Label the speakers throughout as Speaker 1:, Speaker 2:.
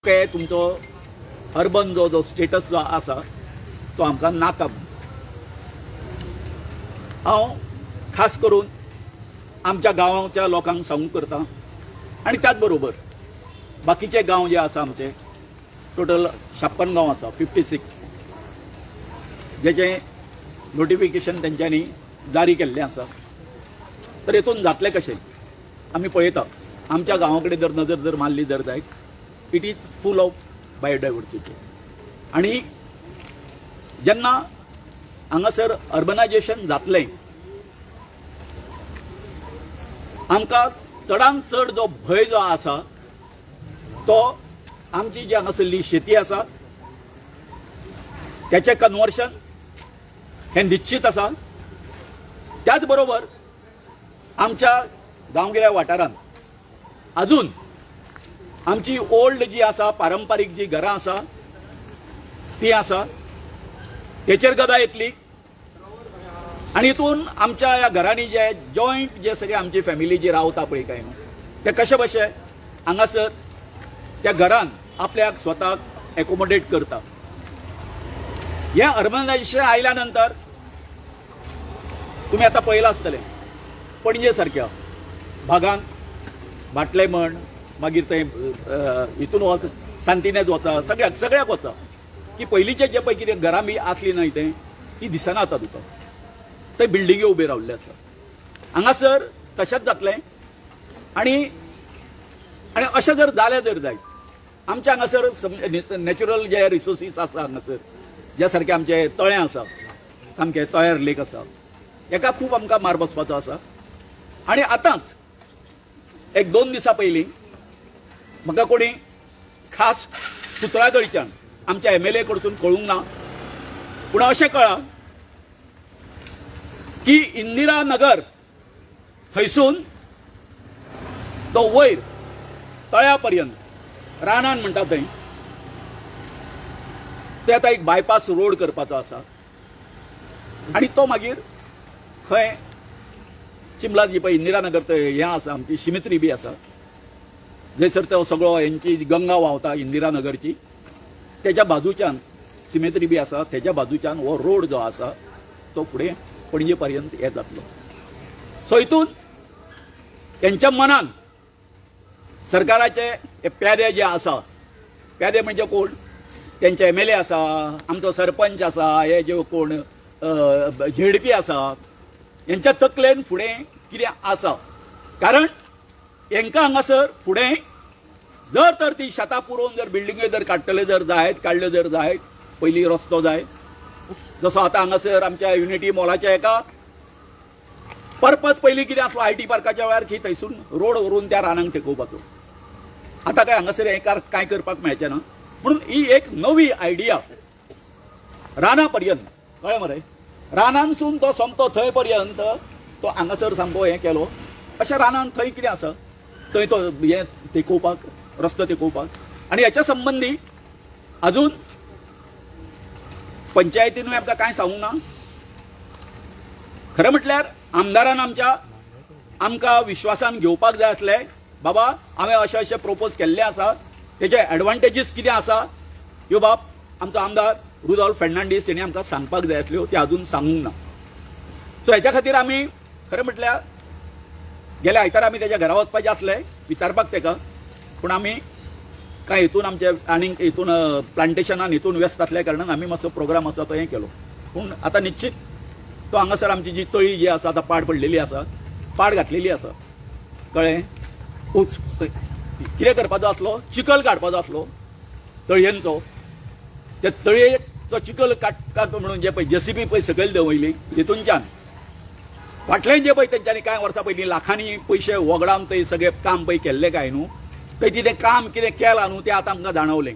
Speaker 1: काय तुमचो अर्बन जो स्टेटस जो आसा तो आमकां नाका. हांव खास करून आमच्या गांवांच्या लोकांक सांगूंक करता आनी त्याच बरोबर बाकीचे गांव जे आसा आमचे टोटल 56 गांव आसा 56 जेचे नोटिफिकेशन तेंच्यांनी जारी केल्लें आसा. तर हेतून जातलें कशें आमी पळयता आमच्या गांवा कडेन जर नजर जर मारली जर जायत it is full of biodiversity. आणि जेन्ना हांगासर अर्बनायजेशन जातलें आमकां चडांत चड जो भंय जो आसा तो आमची जी हांगासरली शेती आसा त्याचें कन्वर्शन हें निश्चित आसा. त्याच बरोबर आमच्या गांवगिऱ्या वाठारांत अजून आमची ओल्ड जी आसा पारंपारीक जी घरां आसा ती आसा तेचेर गदा येतली. आनी हितून आमच्या ह्या घरांनी जे जॉयंट जे सगळे आमची फॅमिली जी रावता पळय काय न्हू ते कशे भशेन हांगासर त्या घरान आपल्याक स्वताक एकोमोडेट करता. हें अर्बनायजेशन आयल्या नंतर तुमी आतां पळयलां आसतलें पणजे सारक्या भागांत भाटले म्हण मागीर ते हितून वच सांतिनेज वता सगळ्याक वता की पयलींचे जे पळय कितें घरां बी आसली न्हय तें ती दिसना आतां तुका ते बिल्डिंगे उबे रावल्ले आसा. हांगासर तशेंच जातलें आनी अशें जर जालें जर जायत आमच्या हांगासर नॅचरल जे रिसोर्सीस आसा हांगासर ज्या सारकें आमचें तळें आसा सामकें तयार लेक आसा हेका खूब आमकां मार बसपाचो आसा. आनी आतांच एक 2 दिसां पयलीं म्हाका कोणी खास सुत्राकडच्यान आमच्या MLA कडसून कळूंक ना पूण अशें कळ्ळां की इंदिरा नगर थंयसून तो वयर तळ्या पर्यंत रानान म्हणटा थंय ते आतां एक बायपास रोड करपाचो आसा. आनी तो मागीर खंय चिंबला जी पळय इंदिरा नगर हें आसा आमची शिमित्री बी आसा जंयसर तो सगळो हेंची गंगा व्हांवता इंदिरा नगरची तेच्या बाजूच्यान सिमेत्री बी आसा तेच्या बाजूच्यान हो रोड जो आसा तो फुडें पणजे पर्यंत हे जातलो. सो हितून तेंच्या मनान सरकाराचे हे प्यादे जे आसा प्यादे म्हणजे कोण तेंचे MLA आसा आमचो सरपंच आसा हे जे कोण ZP आसा यांच्या तकलेन फुडें कितें आसा. कारण हांकां हांगासर फुडें जर तर ती शेतां पुरोवन जर बिल्डिंगे जर काडटले जर जायत काडल्यो जर जायत पयलीं रस्तो जाय जसो आतां हांगासर आमच्या युनिटी मॉलाच्या एका पर्पज पयलीं कितें आसलो IT पार्काच्या वेळार की थंयसून रोड व्हरून त्या रानांक टेकोवपाचो. आतां काय हांगासर हें कांय करपाक मेळचें ना म्हणून ही एक नवी आयडिया राना पर्यंत कळ्ळें मरे रानांसून तो सोमतो थंय पर्यंत तो हांगासर सामको हें केलो. अशें रानान थंय कितें आसा थंय तो हें तेकोवपाक रस्तो तेकोवपाक. आनी हेच्या संबंदी अजून पंचायतीनूय आमकां कांय सांगूंक ना. खरें म्हटल्यार आमदारान आमकां विश्वासान घेवपाक जाय आसलें बाबा हांवें अशें प्रोपोज केल्लें आसा तेजे एडवांटेजीस कितें आसा ह्यो बाब आमचो आमदार रुडॉल्फ फर्नांडीस तेणी आमकां सांगपाक जाय आसल्यो ते अजून सांगूंक ना. सो हेच्या खातीर आमी खरें म्हटल्यार गेल्या आयतारा आमी तेच्या घरा वचपाचें आसलें विचारपाक तेका पूण आमी कांय हितून आमचे आनीक हितून प्लांटेशनान हितून व्यस्त आसल्या कारणान आमी मातसो प्रोग्राम आसा तो हें केलो. पूण आतां निश्चित तो हांगासर आमची जी तळी जी आसा आतां पाड पडलेली आसा पाड घातलेली आसा कळ्ळें. उच कितें करपाचो आसलो चिखल काडपाचो आसलो तळयेंचो ते तळयेचो चिखल काडटा म्हणून जे पळय JCB पळय सकयल देंवयली तितूनच्यान फाटलें जे पळय तेंच्यांनी कांय वर्सां पयलीं लाखांनी पयशे वगडावन थंय सगळें काम पळय केल्लें काय न्हू थंय कितें काम कितें केलां न्हू तें आतां आमकां जाणवलें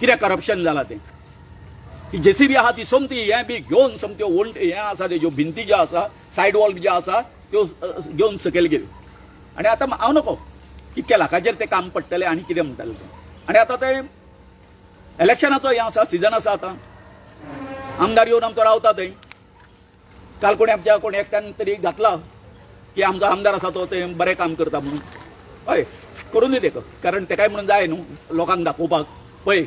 Speaker 1: कितें करप्शन जालां तें. ती JCB आहा ती सोमती हें बी घेवन सोमत्यो हें आसा तेज्यो भिंती ज्यो आसा सायड वॉल ज्यो आसा त्यो घेवन सकयल गेल्यो. आनी आतां हांव नको कितक्या लाखाचेर तें काम पडटलें आनी कितें म्हणटालें तें. आनी आतां तें इलेक्शनाचो हें आसा सिजन आसा आतां आमदार येवन आमचो रावता थंय. काल कोणी आमच्या एकट्यान तरी घातला की आमचो आमदार आसा तो तें बरें काम करता म्हणून हय करून दिते कारण ते काय म्हणून जाय न्हू लोकांक दाखोवपाक पळय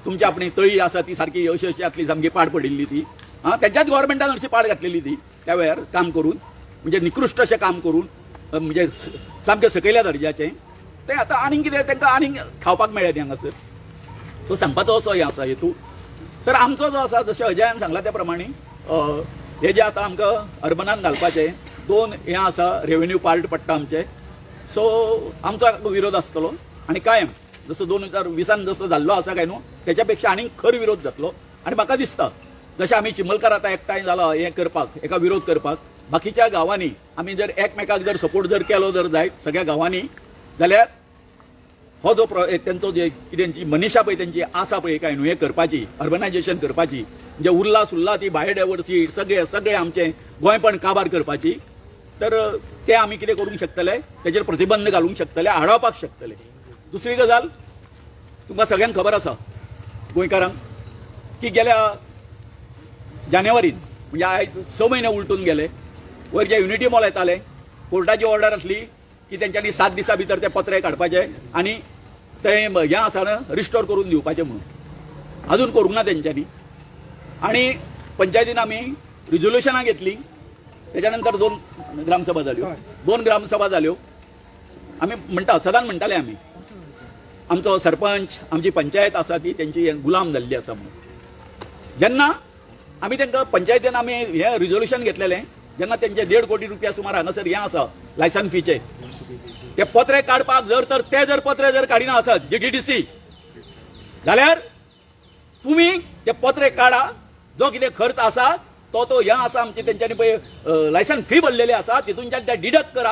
Speaker 1: तुमची आपली तळी आसा ती सारकी अशी आतली सामकी पाड पडिल्ली ती तेच्याच गव्हर्मेंटान अशी पाड घातलेली ती त्या वेळार काम करून म्हणजे निकृश्ट अशें काम करून म्हणजे सामकें सकयल्या दर्जाचें ते आतां आनीक कितें तांकां आनीक खावपाक मेळ्ळें हांगासर सो सांगपाचो असो हें आसा हेतू तर आमचो जो आसा जशें अजयान सांगला त्या प्रमाणे हे जे आतां आमकां अर्बनान घालपाचें 2 हें आसा रेव्हेन्यू पार्ट पडटा आमचे सो आमचो विरोध आसतलो आनी कायम जसो 2020 जसो जाल्लो आसा काय न्हू तेच्या पेक्षा आनीक खर विरोध जातलो आनी म्हाका दिसता जशें आमी चिमलकार आतां एकठांय जाला हें करपाक एका विरोध करपाक बाकीच्या गांवांनी आमी जर एकमेकाक जर सपोर्ट जर केलो जर जायत सगळ्या गांवांनी जाल्यार हो जो तेंचो जे कितें मनीशा पळय तेंची आसा पळय काय न्हू हें करपाची अर्बनायजेशन करपाची म्हणजे उरला सुरला ती बायोडायवर्सिटी सगळे आमचें गोंयपण काबार करपाची तर ते आमी कितें करूंक शकतले तेजेर प्रतिबंध घालूंक शकतले आडोवपाक शकतले दुसरी गजाल तुमकां सगळ्यांक खबर आसा गोंयकारांक की गेल्या जानेवारीन म्हणजे आयज 6 म्हयने उलटून गेले वयर जे युनिटी मॉल येताले कोर्टाची ऑर्डर आसली की तेंच्यांनी 7 दिसां भितर ते पत्रे काडपाचे आनी ते हें आसा रिस्टोर करून दिवपाचें म्हणून अजून करूंक ना तेंच्यांनी आनी पंचायतीन आमी रिझोल्युशनां घेतली तेच्या नंतर 2 ग्रामसभा जाल्यो 2 ग्रामसभा जाल्यो आमी म्हणटा सदांच म्हणटाले आमी आमचो सरपंच आमची पंचायत आसा ती तेंची गुलाम जाल्ली आसा म्हणून जेन्ना आमी तांकां पंचायतीन आमी हें रिझोल्युशन घेतलेलें जेन्ना तेंचे 1.5 कोटी रुपया सुमार हांगासर हें आसा लायसन फीचे ते पत्रे काडपाक जर पत्रे जर काडिना आसत जीटीडीसी जाल्यार तुमी ते पत्रे काडा जो कितें खर्च आसा तो हें आसा आमचे तेंच्यांनी पळय लायसन फी भरलेली आसा तितूनच्यान ते डिडक्ट करा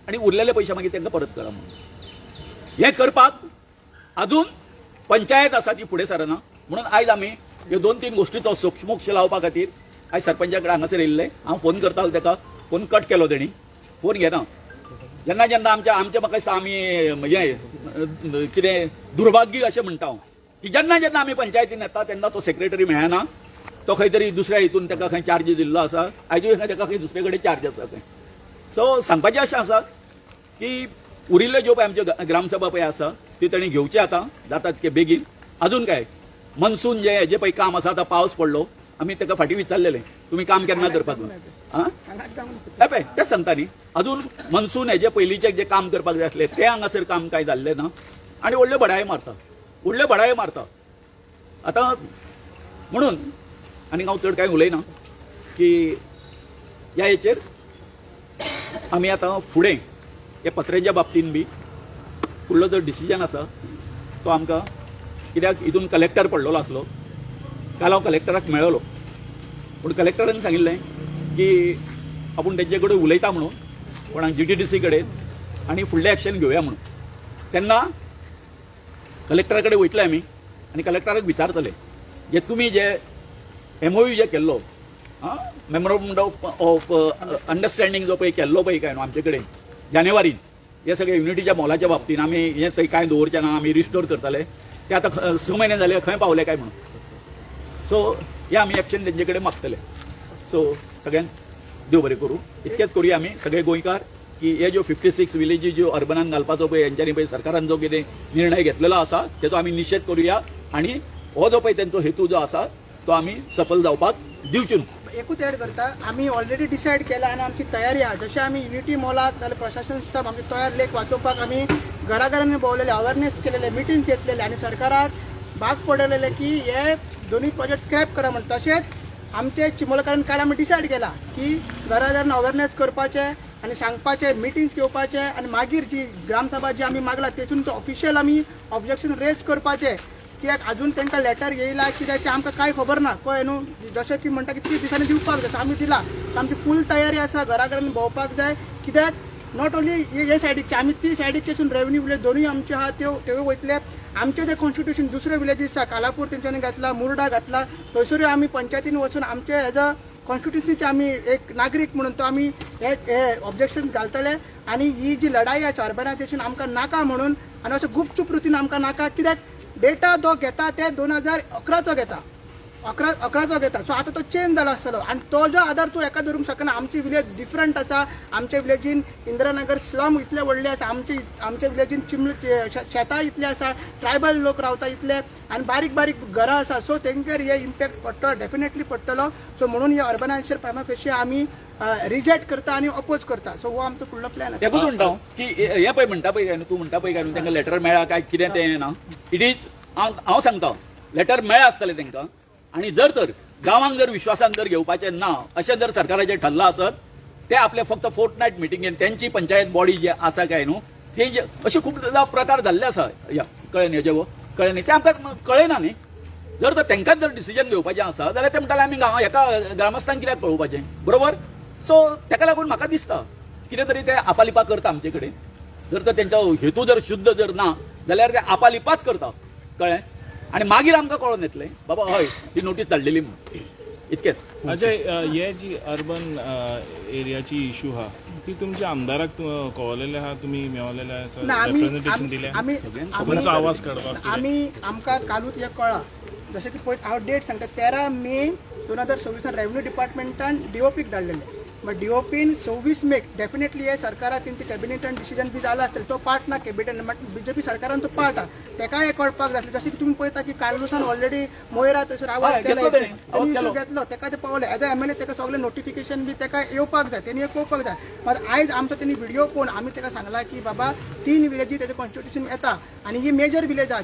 Speaker 1: आनी उरलेले पयशे मागीर तांकां परत करा म्हणून हें करपाक अजून पंचायत आसा ती फुडें सरना म्हणून आयज आमी ह्यो 2-3 गोश्टीचो सोक्षमोक्ष लावपा खातीर आयज सरपंचा कडेन हांगासर येयल्ले हांव फोन करतालो ताका फोन कट केलो तेणी फोन घेना जेन्ना आमचे म्हाका दिसता आमी म्हणजे कितें दुर्भाग्य अशें म्हणटा हांव की जेन्ना आमी पंचायतीन येता तेन्ना तो सेक्रेटरी मेळना तो खंय तरी दुसऱ्या हितून ताका खंय चार्ज दिल्लो आसा आयजूय ताका खंय दुसरे कडेन चार्ज आसा खंय सो सांगपाचें अशें आसा की उरिल्ल्यो ज्यो पळय आमच्यो ग्रामसभा पळय आसा ती तांणी घेवची आतां जाता तितके बेगीन अजून काय मनसून जे पळय काम आसा आतां पावस पडलो आमी ताका फाटीं विचारलेलें तुमी काम केन्ना करपाक पळय तेच सांगता न्ही अजून मनसून हेजे पयलींचे जे काम करपाक जाय आसलें तें हांगासर काम कांय जाल्लें ना आनी व्हडल्यो बडायो मारता आतां म्हणून आनी हांव चड कांय उलयना की ह्या हेचेर आमी आतां फुडें हे पत्र्याच्या बाबतीन बी फुडलो जो डिसिजन आसा तो आमकां कित्याक हितून कलेक्टर पडलेलो आसलो काल हांव कलेक्टराक मेळ्ळो पूण कलेक्टरान सांगिल्लें की आपूण तेंचे कडेन उलयता म्हणून कोणाक जीटीडीसी कडेन आनी फुडलें एक्शन घेवया म्हणून तेन्ना कलेक्टरा कडेन वयतले आमी आनी कलेक्टराक विचारतले जे तुमी जे MOU जे केल्लो मेमोरंडम ऑफ अंडरस्टँडींग जो पळय केल्लो पळय काय न्हू आमचे कडेन जानेवारीन हे सगळे युनिटीच्या मॉलाच्या बाबतीन आमी हें थंय कांय दवरचे ना आमी रिस्टोर करतले ते आतां 6 म्हयने जाले खंय पावले काय म्हणून सो हे आमी एक्शन तेंचे कडेन मागतले सो सगळ्यांक देव बरें करूं इतकेंच करूया आमी सगळे गोंयकार की हे ज्यो 56 विलेजीस ज्यो अर्बनान घालपाचो पळय हेंच्यांनी पळय सरकारान जो कितें निर्णय घेतलेलो आसा तेचो आमी निशेध करूया आनी हो जो पळय तेंचो हेतू जो आसा तो आमी सफल जावपाक दिवचे न्हू
Speaker 2: एकूच एड करता आमी ऑलरेडी डिसायड केला आनी आमची तयारी आहा जशें आमी युनिटी मॉलाक नाल्यार प्रशासन स्टाफ आमचे तयार लेख वाचोवपाक आमी घराघरांनी भोंवलेले अवेरनेस केलेले मिटींग घेतलेले आनी सरकाराक भाग पडलेले की हे दोनूय प्रोजेक्ट स्क्रॅप करा म्हणून तशेंच आमचे चिमोलकारान काल आमी डिसायड केला की घराघरान अवेरनेस करपाचे आनी सांगपाचे मिटिंग्स घेवपाचे आनी मागीर जी ग्रामसभा जी आमी मागला तेतून ऑफिशियल आमी ऑब्जेक्शन रेज करपाचे कित्याक अजून तांकां लेटर येयला कित्याक ते आमकां कांय खबर ना कळ्ळें न्हू जशें की म्हणटा की 30 दिसांनी दिवपाक जाय आमी दिला आमची फूल तयारी आसा घराघरांनी भोंवपाक जाय कित्याक नॉट ओन्ली हे सायडीचे आमी ती सायडीचेसून रेवन्यू विलेज दोनूय आमचे आहा त्यो वयतले आमचे जे कॉन्स्टिट्युशन दुसरे विलेजीस आसा कालापूर तेंच्यांनी घातला मुर्डा घातला थंयसरूय आमी पंचायतीन वचून आमचे हेजो कॉन्स्टिट्युन्सीचे आमी एक नागरीक म्हणून तो आमी हे ऑब्जेक्शन घालतले आनी ही जी लढाई आसा अर्बनायजेशन आमकां नाका म्हणून आनी अशें गुपचूप रितीन आमकां नाका कित्याक डेटा जो घेता ते 2011चो घेता 11 घेता. सो आता तो चेंज जाला आसतलो आनी तो जो आधार तूं एका धरूंक शकना. आमची विलेज डिफरंट आसा. आमच्या विलेजीन इंदिरानगर स्लम इतले व्हडले आसा. आमच्या विलेजीन शेतां इतली आसा. ट्रायबल लोक रावता इतले आनी बारीक बारीक घरां आसा. सो तेंचेर हे इम्पॅक्ट पडटलो, डेफिनेटली पडटलो. सो म्हणून हे अर्बनायझेशन प्रायमा फेशी आमी रिजेक्ट करता आनी अपोज करता. सो हो आमचो फुडलो प्लॅन आसा.
Speaker 1: तेकूच म्हणटा हांव की हे पळय म्हणटा पळय काय न्हू, तूं म्हणटा पळय काय न्हू, तांकां लेटर मेळ्ळा काय कितें तें ना. इट इज हांव सांगता लेटर मेळ्ळा आसतलें तांकां. आणि जर तर गांवांक जर विश्वासान जर घेवपाचें ना अशें जर सरकाराचें ठरलां आसत ते आपले फक्त फोर्टनायट मिटिंगेन त्यांची पंचायत बॉडी जे आसा काय न्हू ते असे खूप प्रकार जाल्ले आसा. कळ्ळें न्ही हेजे कळ्ळें न्ही ते आमकां कळना न्ही. जर तर तांकांच जर डिसिजन घेवपाचें आसा जाल्यार ते म्हणटाले आमी एका ग्रामस्थांक कित्याक पळोवपाचें, बरोबर. सो ताका लागून म्हाका दिसता कितें तरी ते आपालिपा करता आमचे कडेन. जर तर तेंचो हेतू जर शुद्ध जर ना जाल्यार ते आपालिपाच करता, कळ्ळें. आणि मागीर आमकां कळोन येतलें बाबा हय ही नोटीस धाडलेली म्हणून. इतकेंच.
Speaker 3: अजय, हे जी अर्बन एरियाची इश्यू हा ती तुमच्या आमदाराक कळवलेले आहा, तुम्ही मेळवलेले आसा, रिप्रेझेंटेशन दिले, तुमचो आवाज काडपाक
Speaker 2: आमकां कालूच हे कळ्ळा. जशें की पळय हांव डेट सांगता 13 मे 2026 रेव्हेन्यू डिपार्टमेंटान डीओपीक धाडलेले. मग डीओपीन 26 मे डेफिनेटली हे सरकारात तेंचे कॅबिनेटान डिसिजन बी जाला आसतलें. तो पार्ट ना कॅबिनेट बीजेपी सरकारान तो पार्ट आहा. तेका हे कळपाक जाय. जशें की तुमी पळयता की कालूसान ऑलरेडी मोयरा थंयसर आवाज घेतलो तेका ते पावले. एज अ MLA तेका सगळे नोटिफिकेशन बी तेका येवपाक जाय, तेणी पळोवपाक जाय. मात आयज आमचो तेणी व्हिडिओ पळोवन आमी तेका सांगला की बाबा 3 विलेजी तेजे कॉन्स्टिट्युशन येता आनी ही मेजर विलेज आहा,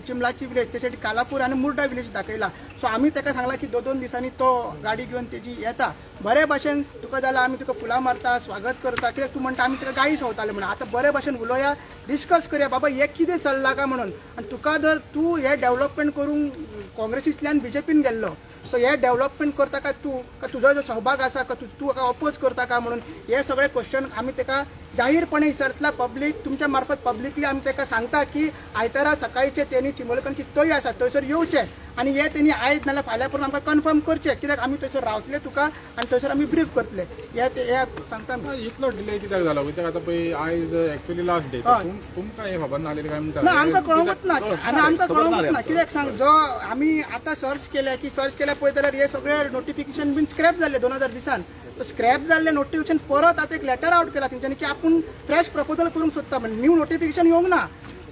Speaker 2: चिमलाची विलेज, त्यासाठी कालापूर आनी मुर्डा विलेज दाखयला. सो आमी तेका सांगला की 2-2 दिसांनी तो गाडी घेवन तेजी येता. बरे भाशेन तुका जाल्यार आमी तुका फुलां मारता, स्वागत करता. कित्याक तूं म्हणटा आमी तेका गायी सवताले म्हणून. आतां बरे भाशेन उलोवया, डिस्कस करया बाबा हे कितें चल्लां काय म्हणून. आनी तुका जर तूं हे डेव्हलपमेंट करूंक काँग्रेसींतल्यान बीजेपीन गेल्लो सो हे डेव्हलपमेंट करता काय तूं, का तुजो जो सहभाग आसा का तूं अपोज करता का म्हणून हे सगळे क्वेश्चन आमी तेका जाहीरपणे विचारतला. पब्लीक तुमच्या मार्फत पब्लिकली आमी तेका सांगता की आयतारा सकाळीचे तेणी चिंबोळकरांची तय आसा थंयसर येवचे आनी हे तेणी आयज नाल्यार फाल्यां परून आमकां कन्फर्म करचे. कित्याक आमी थंयसर रावतले तुका आनी थंयसर आमी ब्रीफ करतले. हे सांगता.
Speaker 4: इतलो डिले कित्याक जालो? कित्याक आतां पळय आयज एक्चुअली लास्ट डे, तुमकां हे खबर नासलेली काय म्हणटा?
Speaker 2: ना आमकां कळोवंकच ना आनी आमकां कळोवंकच ना. कित्याक सांग, जो आमी आतां सर्च केल्या पळय जाल्यार हे सगळे नोटिफिकेशन बीन स्क्रॅप जाल्ले 2020 स्क्रॅप जाल्ले नोटिफिकेशन परत आतां एक लेटर आउट केला तेंच्यांनी की आपूण फ्रेश प्रपोजल करूंक सोदता म्हणून. न्यू नोटिफिकेशन येवंक ना.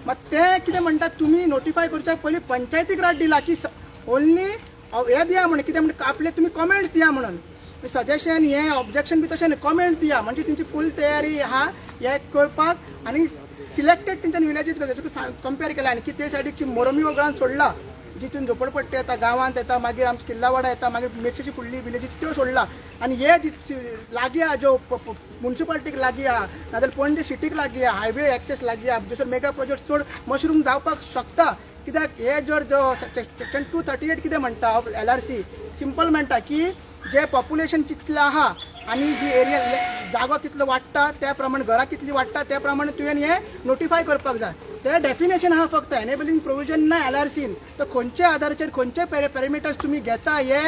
Speaker 2: मग ते कितें म्हणटात तुमी नोटिफाय करच्या पयलीं पंचायतीक राट दिला की ओन्ली हे दिया म्हणून. कितें म्हणटा आपले तुमी कॉमेंट्स दिया म्हणून. सजेशन हे ऑब्जेक्शन बी तशें न्ही, कॉमेंट दिया. म्हणजे तेंची फूल तयारी आहा हे करपाक आनी सिलेक्टेड तेंच्यांनी विलेजीस कंपेर केला. आनी की ते सायडीक मोरमी वगळान सोडला जितून झोपडपट्टी येता, गांवांत येता, मागीर आमची किल्लावाडा येता, मागीर मिरचेची फुडली विलेजीस त्यो सोडला. आनी हे लागीं आहा ज्यो म्युन्सिपाल्टीक लागीं आहा नाजाल्यार पणजे सिटीक लागीं आहा, हायवे एक्सेस लागीं आहा, जसो मेगा प्रोजेक्ट चड मशरूम जावपाक शकता. कित्याक हे जर जो सेक्शन 238 कितें म्हणटा LRC सिंपल म्हणटा की जे पॉप्युलेशन कितलें आहा आनी जी एरिया जागो कितलो वाडटा त्या प्रमाणे घरां कितली वाडटा त्या प्रमाणे तुवें हे नोटिफाय करपाक जाय. ते डेफिनेशन आहा फक्त एनेबलिंग प्रोविजन ना LRCन. तर खंयच्या आधाराचेर खंयचे पॅरामिटर्स तुमी घेता हे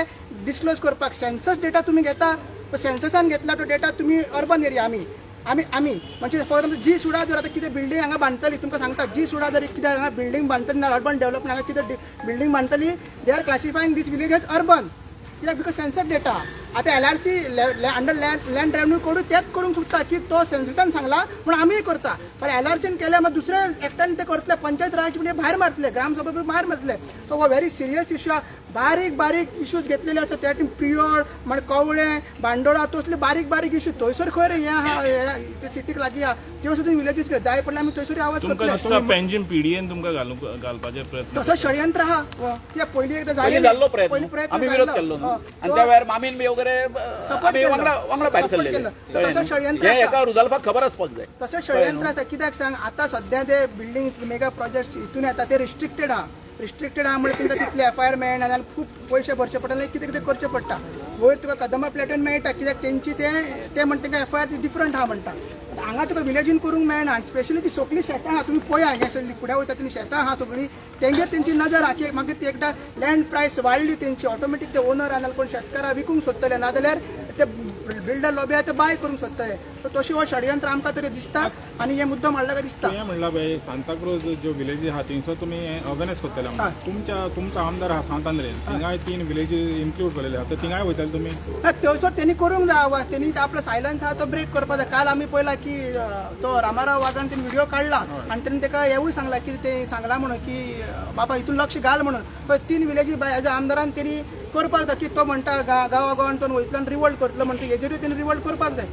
Speaker 2: डिस्क्लोज करपाक. सेन्सस डेटा तुमी घेता, सेन्ससान घेतला तो डेटा तुमी अर्बन एरिया आमी म्हणजे फॉर एक्झाम्पल जी सुडा जर आतां कितें बिल्डींग हांगा बांदतली तुमकां सांगता जी सुडा जर कितें हांगा बिल्डींग बांदतली ना अर्बन डेव्हलपमेंट हांगा कितें बिल्डींग बांदतली they are classifying these village as urban. कित्याक बिकॉज सेन्सस डेटा आतां LRC under land revenue code तेच करूंक सोदता की तो सेन्ससान सांगला म्हणून आमीय करता. पण LRCन केले मागीर दुसऱ्या एक्टान ते करतले, पंचायत राज म्हणजे भायर मारतले, ग्रामसभा भायर मारतले. तो हो व्हेरी सिरियस इश्यू. बारीक इश्यूज घेतलेले आसा त्या टीम प्रियोड म्हणजे कवळे बांडोळा तसले बारीक इश्यू थंयसर खंय रे हे आहा ते सिटीक लागीं आहा त्यो सुद्दां विलेजीस जाय पडले आमी थंयसर आवाज
Speaker 3: करतले. पेन्शन पीडीएन तुमकां घालपाचे प्रयत्न
Speaker 2: तसो षडयंत्र आहा. कित्याक पयलीं एकदां
Speaker 1: जाल्लो प्रयत्न आमी विरोध केल्लो न्हू आनी त्या वेळार मामीन बी वगैरे आमी वांगडा भायर सरलेले.
Speaker 2: तसो षडयंत्र
Speaker 1: हे एका रुजल्फाक खबर आसपाक जाय.
Speaker 2: तसो षडयंत्र आसा. कित्याक सांग आतां सद्या ते बिल्डींग मेगा प्रोजेक्ट हितून येता ते रिस्ट्रिक्टेड आहा म्हणजे तांकां तितले FIR मेळना जाल्यार खूब पयशे भरचे पडटा कितें करचें पडटा. वयर तुका कदंबा प्लॅटून मेळटा कित्याक तेंची ते म्हणटा की FIR डिफरंट आहा म्हणटा हांगा तुका विलेजीन करूंक मेळना स्पेशली ती सगळी शेतां आहा तुमी पळया हांगा सगळी फुडें वयता तेन्ना शेतां आहा सगळी तेंगेर तेंची नजर आहा की मागीर ती एकदां लँड प्रायस वाडली तेंची ऑटोमॅटीक ते ओनर आना कोण शेतकाराक विकूंक सोदतले नाजाल्यार ते बिल्डर लॉबी आहा ते बाय करूंक सोदतले सो तशी हो षडयंत्र आमकां तरी दिसता आनी हे मुद्दम हाडला काय दिसता
Speaker 4: हें म्हणला पळय सांताक्रूज ज्यो विलेजी आहा थिंगसर तुमी ऑर्गनायज करतले तुमचा आमदार आहा सांत आंद्रेज थिंगाय 3 विलेजी इन्क्लूड केलेले आहा तर थिंगाय वयतले तुमी
Speaker 2: थंयसर तेणी करूंक जाय आवाज तेणी आपलो सायलन्स आहा तो ब्रेक करपाक जाय काल आमी पळयला की तो रामाराव वागान तेणी व्हिडिओ काडला आनी तेणी ताका हेवूय सांगला की ते सांगला म्हणून की बाबा हितून लक्ष घाल म्हणून पण 3 विलेजी हेज्या आमदारान तेणी करपाक जाय की तो म्हणटा गांवागांवान तो वयतलो आनी रिवोल्ट करतलो म्हणटा हेजेरूय तेणी रिवोल्ट करपाक जाय